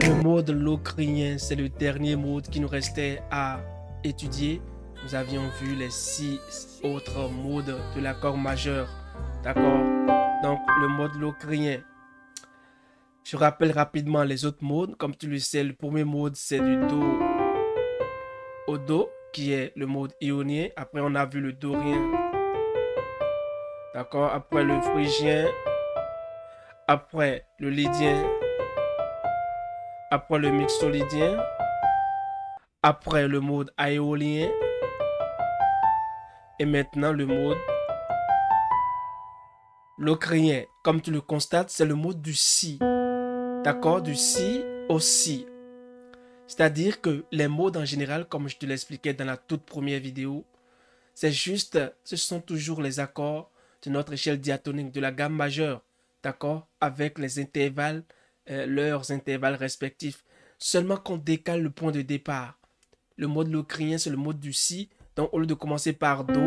Le mode locrien, c'est le dernier mode qui nous restait à étudier. Nous avions vu les 6 autres modes de l'accord majeur. D'accord? Donc, le mode locrien. Je rappelle rapidement les autres modes. Comme tu le sais, le premier mode, c'est du Do au Do, qui est le mode ionien. Après, on a vu le dorien. D'accord? Après, le phrygien. Après, le lydien. Après, le mixolydien. Après, le mode aéolien. Et maintenant, le mode locrien. Comme tu le constates, c'est le mode du si. D'accord? Du si au si. C'est-à-dire que les modes en général, comme je te l'expliquais dans la toute première vidéo, ce sont toujours les accords de notre échelle diatonique de la gamme majeure. D'accord? Avec les intervalles, leurs intervalles respectifs. Seulement qu'on décale le point de départ. Le mode locrien, c'est le mode du si. Donc, au lieu de commencer par Do,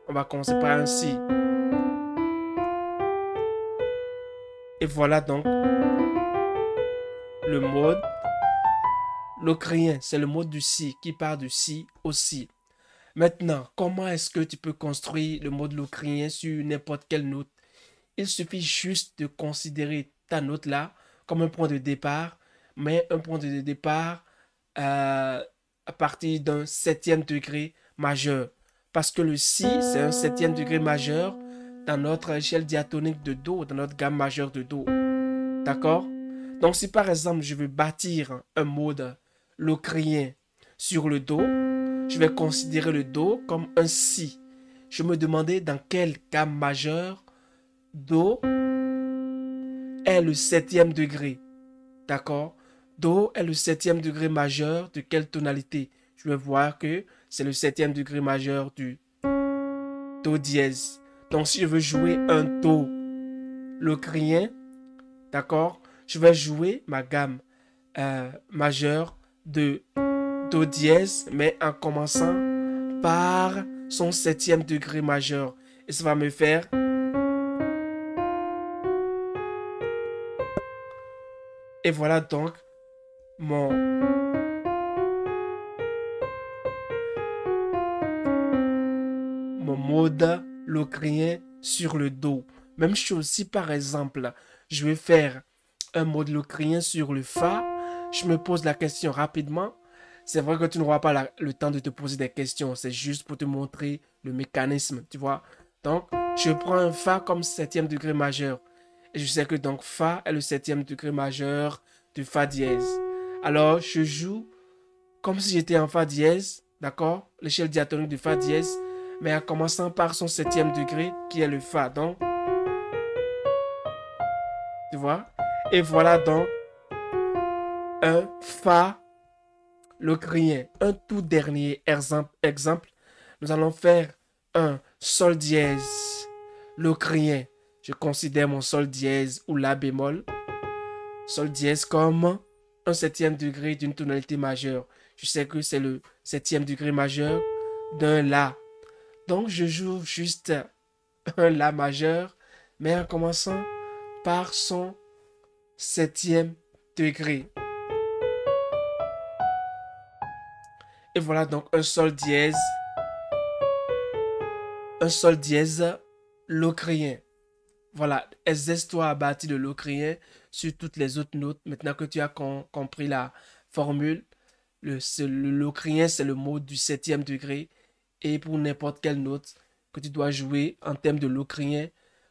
on va commencer par un si. Et voilà donc le mode locrien. C'est le mode du si qui part du si au si. Maintenant, comment est-ce que tu peux construire le mode locrien sur n'importe quelle note? Il suffit juste de considérer ta note là comme un point de départ, mais un point de départ à partir d'un 7e degré majeur. Parce que le si, c'est un 7e degré majeur dans notre échelle diatonique de Do, dans notre gamme majeure de Do. D'accord? Donc, si par exemple, je veux bâtir un mode locrien sur le Do, je vais considérer le Do comme un si. Je me demandais dans quelle gamme majeure Do est le 7e degré. D'accord? Do est le 7e degré majeur de quelle tonalité? Je vais voir que c'est le 7e degré majeur du Do dièse. Donc, si je veux jouer un Do locrien, d'accord, je vais jouer ma gamme majeure de Do dièse, mais en commençant par son 7e degré majeur. Et ça va me faire et voilà donc mon mode locrien sur le Do. Même chose, si par exemple, je vais faire un mode locrien sur le Fa, je me pose la question rapidement. C'est vrai que tu n'auras pas le temps de te poser des questions. C'est juste pour te montrer le mécanisme, tu vois. Donc, je prends un Fa comme 7e degré majeur. Et je sais que donc Fa est le 7e degré majeur du Fa dièse. Alors, je joue comme si j'étais en Fa dièse, d'accord? L'échelle diatonique du Fa dièse, mais en commençant par son 7e degré qui est le Fa. Donc, tu vois? Et voilà donc un Fa locrien. Un tout dernier exemple, nous allons faire un Sol dièse locrien. Je considère mon Sol dièse ou La bémol, Sol dièse comme un 7e degré d'une tonalité majeure. Je sais que c'est le 7e degré majeur d'un La. Donc je joue juste un La majeur, mais en commençant par son 7e degré. Et voilà donc un Sol dièse locrien. Voilà, exerce-toi à bâtir le locrien sur toutes les autres notes. Maintenant que tu as compris la formule, le locrien, c'est le mode du 7e degré. Et pour n'importe quelle note que tu dois jouer en termes de locrien,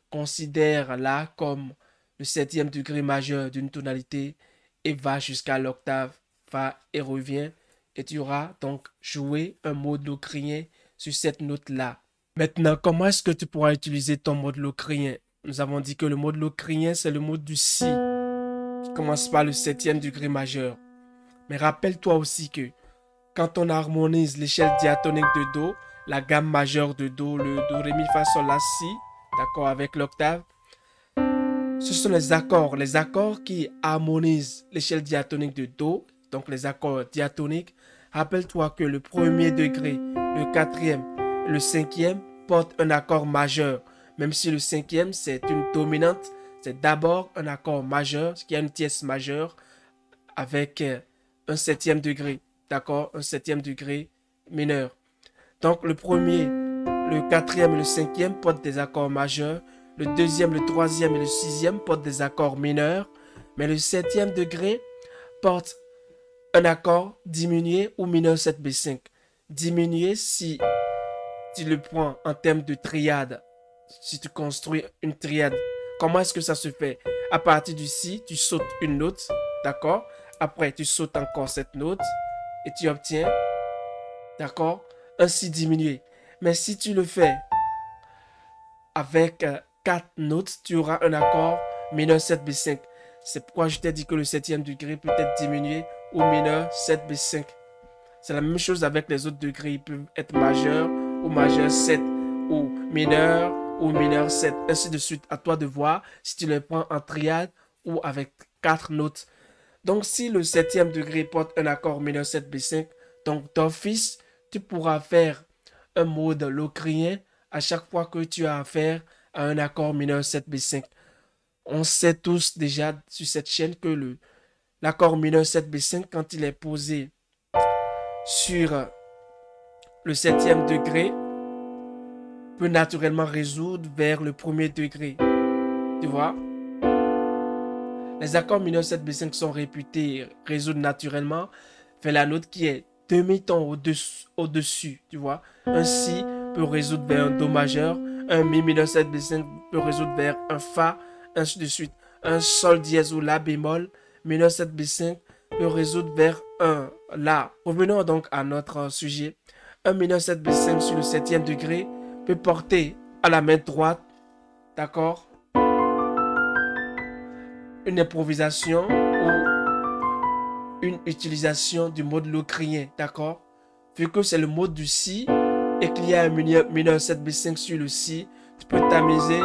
considère-la comme le 7e degré majeur d'une tonalité et va jusqu'à l'octave Fa et revient. Et tu auras donc joué un mode locrien sur cette note-là. Maintenant, comment est-ce que tu pourras utiliser ton mode locrien? Nous avons dit que le mode locrien, c'est le mode du si, qui commence par le 7e degré majeur. Mais rappelle-toi aussi que quand on harmonise l'échelle diatonique de Do, la gamme majeure de Do, le Do, Ré, Mi, Fa, Sol, La, Si, d'accord, avec l'octave, ce sont les accords qui harmonisent l'échelle diatonique de Do, donc les accords diatoniques. Rappelle-toi que le premier degré, le 4e, le 5e portent un accord majeur. Même si le 5e, c'est une dominante, C'est d'abord un accord majeur, qui a une tierce majeure avec un septième degré. D'accord? Un septième degré mineur. Donc le premier, le quatrième et le cinquième portent des accords majeurs. Le deuxième, le troisième et le sixième portent des accords mineurs. Mais le septième degré porte un accord diminué ou mineur 7B5. Diminué si tu le prends en termes de triade. Si tu construis une triade, comment est-ce que ça se fait? À partir du Si, tu sautes une note, d'accord? Après, tu sautes encore cette note et tu obtiens, d'accord, un Si diminué. Mais si tu le fais avec 4 notes, tu auras un accord mineur 7B5. C'est pourquoi je t'ai dit que le septième degré peut être diminué ou mineur 7B5. C'est la même chose avec les autres degrés. Ils peuvent être majeurs ou majeur 7 ou mineur 7, ainsi de suite. À toi de voir si tu les prends en triade ou avec 4 notes. Donc, si le septième degré porte un accord mineur 7B5, donc d'office, tu pourras faire un mode locrien à chaque fois que tu as affaire à un accord mineur 7B5. On sait tous déjà sur cette chaîne que l'accord mineur 7B5, quand il est posé sur le septième degré, peut naturellement résoudre vers le premier degré. Tu vois? Les accords mineurs 7B5 sont réputés résoudre naturellement vers la note qui est demi-ton au-dessus. Tu vois? Un Si peut résoudre vers un Do majeur. Un Mi mineur 7B5 peut résoudre vers un Fa, ainsi de suite. Un Sol dièse ou La bémol mineur 7B5 peut résoudre vers un La. Revenons donc à notre sujet. Un mineur 7B5 sur le septième degré peut porter à la main droite, d'accord, une improvisation ou une utilisation du mode locrien, d'accord. Vu que c'est le mode du Si et qu'il y a un mineur 7B5 sur le Si, tu peux t'amuser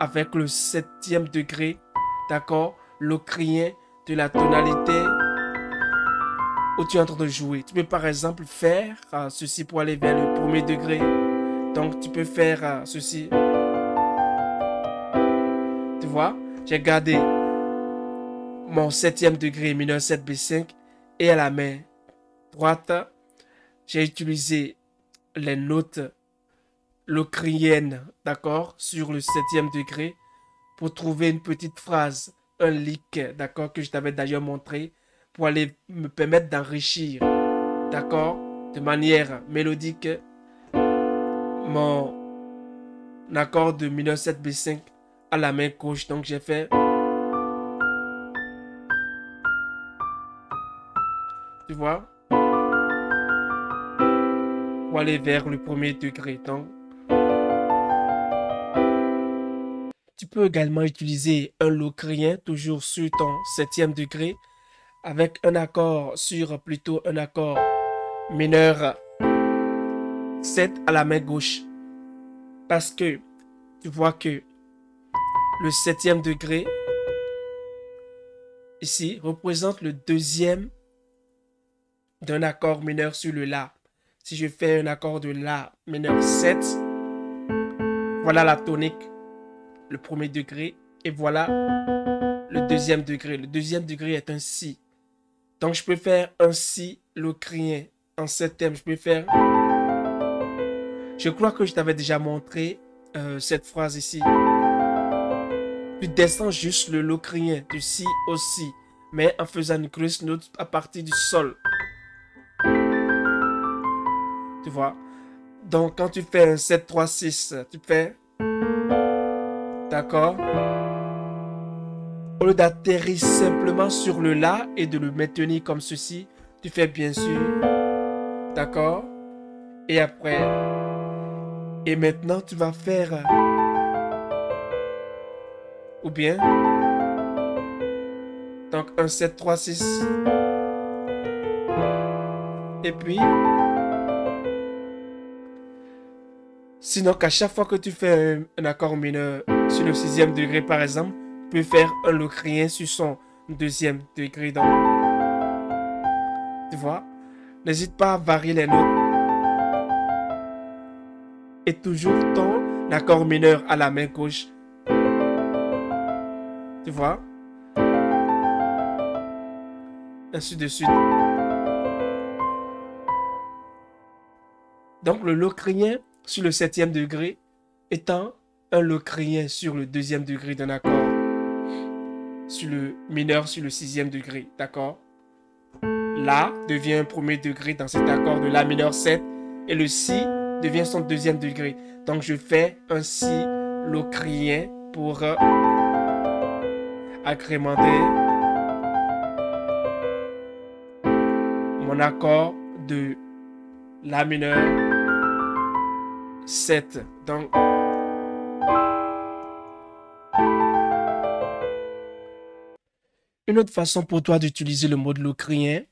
avec le septième degré, d'accord, locrien de la tonalité où tu es en train de jouer. Tu peux par exemple faire ceci pour aller vers le premier degré. Donc tu peux faire ceci. Tu vois, j'ai gardé mon septième degré mineur 7B5 et à la main droite, j'ai utilisé les notes locriennes, d'accord, sur le septième degré pour trouver une petite phrase, un lick, d'accord, que je t'avais d'ailleurs montré pour aller me permettre d'enrichir, d'accord, de manière mélodique, mon accord de mineur 7B5 à la main gauche. Donc j'ai fait, tu vois, pour aller vers le premier degré. Donc tu peux également utiliser un locrien toujours sur ton septième degré avec un accord sur plutôt un accord mineur 7 à la main gauche. Parce que tu vois que le septième degré ici représente le deuxième d'un accord mineur sur le La. Si je fais un accord de La mineur 7, voilà la tonique, le premier degré, et voilà le deuxième degré. Le deuxième degré est un Si. Donc je peux faire un Si locrien en septième. Je peux faire... Je crois que je t'avais déjà montré cette phrase ici. Tu descends juste le locrien du Si au Si, mais en faisant une grosse note à partir du Sol. Tu vois? Donc quand tu fais un 7, 3, 6, tu fais... D'accord? Au lieu d'atterrir simplement sur le La et de le maintenir comme ceci, tu fais bien sûr. D'accord? Et après... Et maintenant, tu vas faire... Ou bien... Donc, un 7, 3, 6. Et puis... Sinon, qu'à chaque fois que tu fais un accord mineur sur le sixième degré, par exemple, tu peux faire un locrien sur son deuxième degré. Donc, tu vois? N'hésite pas à varier les notes. Et toujours ton accord mineur à la main gauche Tu vois? Ainsi de suite. Donc le locrien sur le septième degré étant un locrien sur le deuxième degré d'un accord, sur le mineur sur le sixième degré, d'accord? La devient un premier degré dans cet accord de La mineur 7 et le Si devient son deuxième degré. Donc je fais un Si locrien pour agrémenter mon accord de La mineur 7. Donc une autre façon pour toi d'utiliser le mode locrien,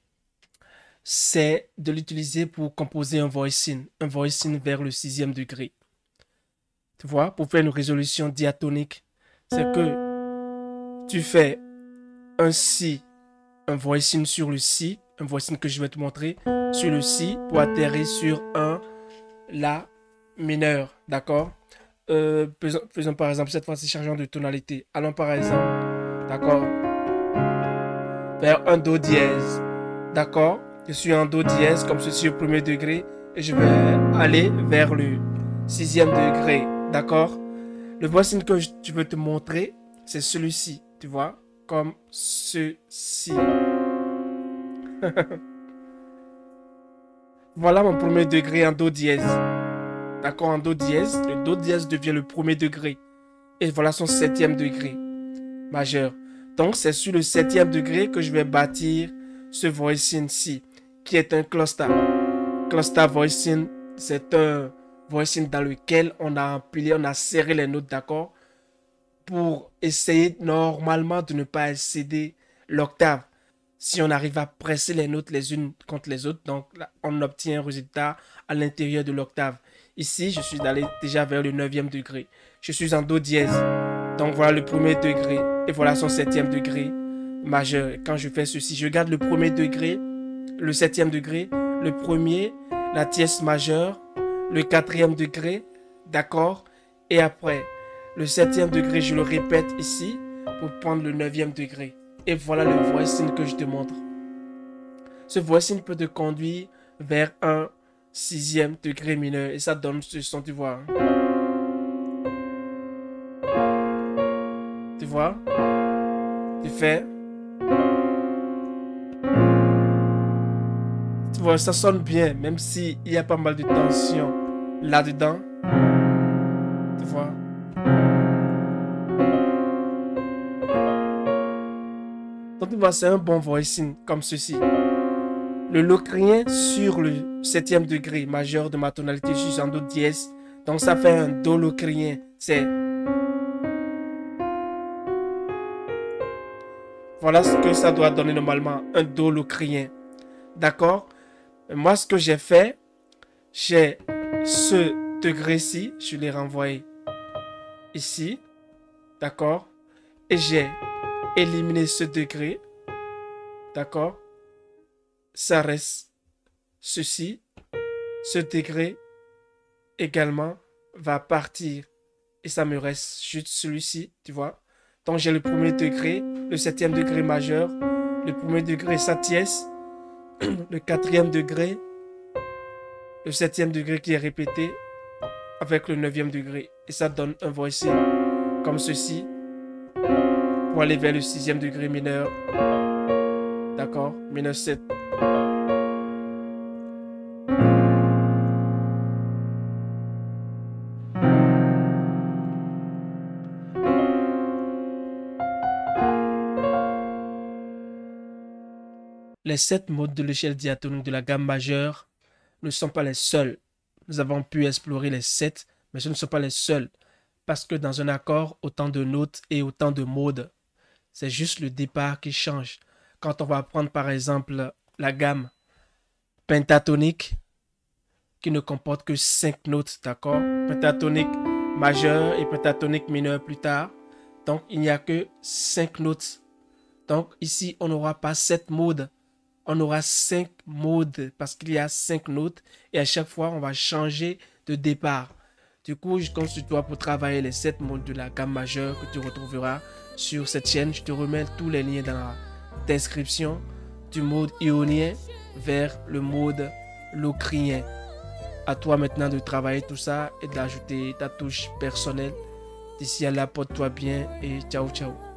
c'est de l'utiliser pour composer un voicing vers le sixième degré. Tu vois, pour faire une résolution diatonique, c'est que tu fais un Si, un voicing sur le Si, un voicing que je vais te montrer, sur le Si pour atterrir sur un La mineur, d'accord? Faisons par exemple, cette fois-ci changeons de tonalité. Allons par exemple, d'accord? Vers un Do dièse, d'accord? Je suis en Do dièse comme ceci au premier degré et je vais aller vers le sixième degré, d'accord? Le voicing que je veux te montrer, c'est celui-ci, tu vois? Comme ceci. Voilà mon premier degré en Do dièse. D'accord, en Do dièse. Le Do dièse devient le premier degré. Et voilà son septième degré majeur. Donc c'est sur le septième degré que je vais bâtir ce voicing-ci, qui est un cluster. Cluster voicing, c'est un voicing dans lequel on a empilé, on a serré les notes d'accord pour essayer normalement de ne pas excéder l'octave. Si on arrive à presser les notes les unes contre les autres, donc là, on obtient un résultat à l'intérieur de l'octave. Ici, je suis allé déjà vers le neuvième degré. Je suis en Do dièse. Donc voilà le premier degré. Et voilà son septième degré majeur. Quand je fais ceci, je garde le premier degré, le septième degré, le premier, la tierce majeure, le quatrième degré, d'accord? Et après, le septième degré, je le répète ici pour prendre le neuvième degré. Et voilà le voicing que je te montre. Ce voicing peut te conduire vers un sixième degré mineur. Et ça donne ce son, tu vois. Tu vois? Tu fais. Tu vois, ça sonne bien, même s'il y a pas mal de tension là-dedans. Tu vois? Donc tu vois, c'est un bon voicing comme ceci. Le locrien sur le septième degré majeur de ma tonalité, je suis en Do dièse. Donc ça fait un Do locrien. C'est. Voilà ce que ça doit donner normalement, un Do locrien. D'accord? Moi, ce que j'ai fait, j'ai ce degré-ci, je l'ai renvoyé ici. D'accord? Et j'ai éliminé ce degré. D'accord? Ça reste ceci. Ce degré également va partir. Et ça me reste juste celui-ci, tu vois? Donc j'ai le premier degré, le septième degré majeur, le premier degré sa tierce, le quatrième degré, le septième degré qui est répété avec le neuvième degré. Et ça donne un voicing comme ceci pour aller vers le sixième degré mineur. D'accord? Mineur 7. Les 7 modes de l'échelle diatonique de la gamme majeure ne sont pas les seuls. Nous avons pu explorer les 7, mais ce ne sont pas les seuls. Parce que dans un accord, autant de notes et autant de modes. C'est juste le départ qui change. Quand on va prendre par exemple la gamme pentatonique, qui ne comporte que 5 notes, d'accord? Pentatonique majeur et pentatonique mineur plus tard. Donc il n'y a que 5 notes. Donc ici, on n'aura pas 7 modes. On aura 5 modes parce qu'il y a 5 notes et à chaque fois, on va changer de départ. Du coup, je compte sur toi pour travailler les 7 modes de la gamme majeure que tu retrouveras sur cette chaîne. Je te remets tous les liens dans la description du mode ionien vers le mode locrien. À toi maintenant de travailler tout ça et d'ajouter ta touche personnelle. D'ici là, porte-toi bien et ciao ciao.